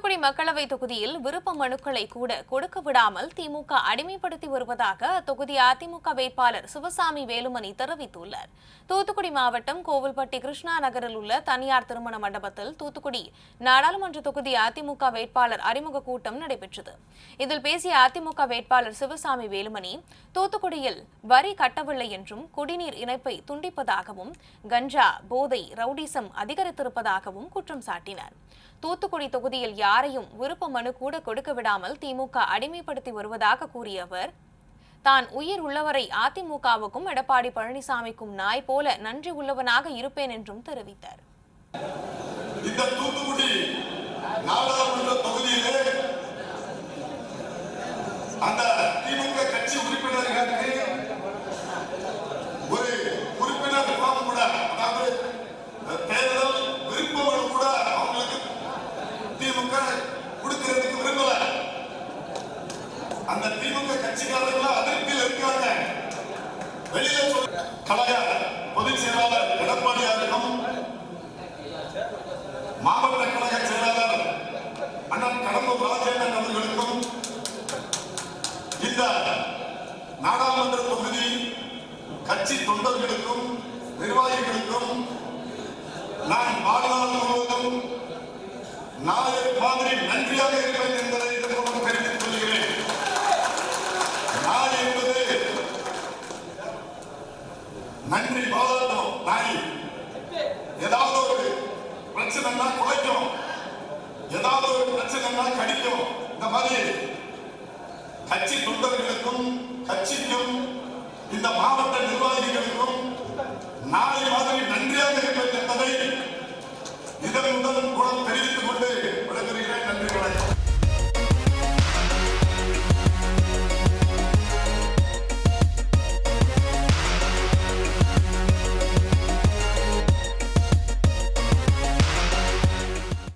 தூத்துக்குடி மக்களவை தொகுதியில் விருப்ப மனுக்களை கூட கொடுக்க விடாமல் திமுக அடிமைப்படுத்தி வருவதாக அத்தொகுதி அதிமுக வேட்பாளர் சிவசாமி வேலுமணி தெரிவித்துள்ளார். தூத்துக்குடி மாவட்டம் கோவில்பட்டி கிருஷ்ணா நகரில் உள்ள தனியார் திருமண மண்டபத்தில் தூத்துக்குடி நாடாளுமன்ற தொகுதி அதிமுக வேட்பாளர் அறிமுக கூட்டம் நடைபெற்றது. இதில் பேசிய அதிமுக வேட்பாளர் சிவசாமி வேலுமணி, தூத்துக்குடியில் வரி கட்டவில்லை என்றும் குடிநீர் இணைப்பை துண்டிப்பதாகவும் கஞ்சா, போதை, ரவுடிசம் அதிகரித்திருப்பதாகவும் குற்றம் சாட்டினார். தூத்துக்குடி தொகுதியில் யாரையும் விருப்ப மனு கூட கொடுக்க விடாமல் திமுக அடிமைப்படுத்தி வருவதாக கூறிய அவர், தான் உயிர் உள்ளவரை அதிமுகவுக்கும் எடப்பாடி பழனிசாமிக்கும் நாய் போல நன்றி உள்ளவனாக இருப்பேன் என்றும் தெரிவித்தார். இந்த தூத்துக்குடி நாடாளுமன்ற தொகுதியிலே அந்த திமுக கட்சி உறுப்பினர்களுக்கு ஒரு உறுப்பினர் முகாம் கூட, அதாவது தேர்தல் விருப்ப மனு கூட அவங்களுக்கு திமுக கொடுக்கிறதுக்கு விரும்பல. அந்த திமுக கட்சிக்காரர்கள் அதிருப்தியில் இருக்காங்க. வெளியில கழக பொதுச் செயலாளர் எடப்பாடியாருக்கும் மாவட்ட கழக செயலாளர் அண்ணன் கடம்பூர் ராஜேந்திரன் அவர்களுக்கும் இந்த நாடாளுமன்ற தொகுதி கட்சி தொண்டர்களுக்கும் நிர்வாகிகளுக்கும் நான் வாழ்நாள் முழுவதும் நாயர் மாதிரி நன்றியாக இருப்பேன் என்பதை இதன் மூலம் தெரிவித்துக் கொள்கிறேன். நாய் என்பது நன்றி பாராட்டும். நாய் ஏதாவது ஒரு பிரச்சனைனா குலைக்கும், ஏதாவது ஒரு பிரச்சனைனா கடிக்கும். இந்த மாதிரி கட்சி தொண்டர்களுக்கும் கட்சிக்கும் இந்த மாவட்ட நிர்வாகிகளுக்கும் நாய் மாதிரி நன்றியாக இருப்பேன் என்பதை இதன் மூலம் தெரிவித்துக் கொண்டு